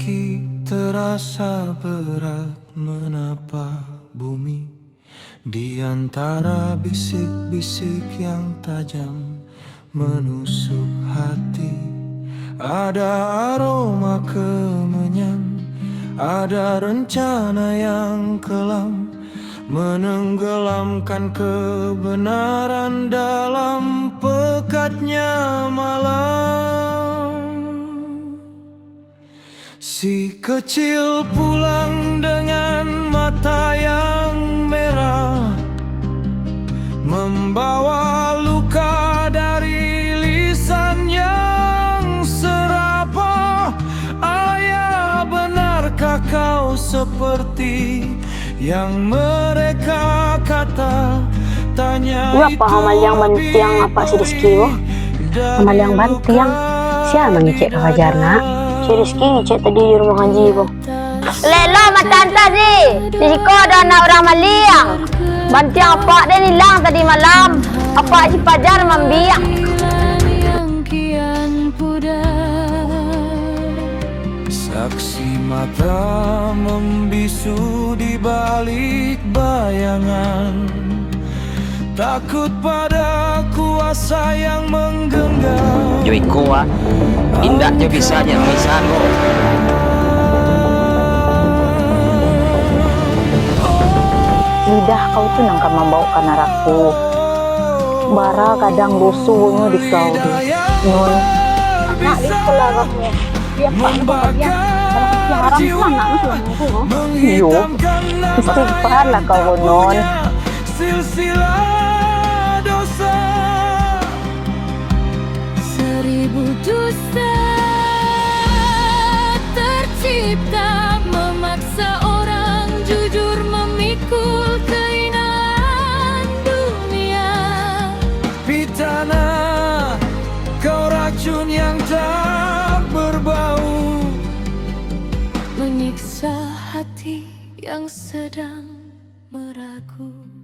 kaki terasa berat menapa bumi. Di antara bisik-bisik yang tajam menusuk hati, ada aroma kemenyan, ada rencana yang kelam, menenggelamkan kebenaran dalam pekatnya malam. Si kecil pulang dengan mata yang merah, membawa luka dari lisan yang serapah. Ayah, benarkah kau seperti yang mereka kata? Tanya Apa amal yang bantiang apa si Rizky wo? Amal yang bantiang siapa ngecek ke Fajar nak? Si Rizky ngecek tadi di rumah ngaji wo. Lelo matanta di siko ada anak orang maliang. Bantiang apa dia hilang tadi malam. Apa si Fajar membiak. Saksi mata membisu di balik bayangan, takut pada kuasa yang menggenggam. Joiko indah jo bisa nya pisan kok. Lidah kau tuh nangka membawakan naraku. Bara kadang lusuhnya di kau di nun. Nak di sekolah kaknya. Dia pak dia. Haram sana nak Yo. Istighfar lah kau nun. Silsilah dosa, 1000 dosa tercipta memaksa orang jujur memikul keindahan dunia. Pitana, kau racun yang tak berbau, Menyiksa hati yang sedang meragu.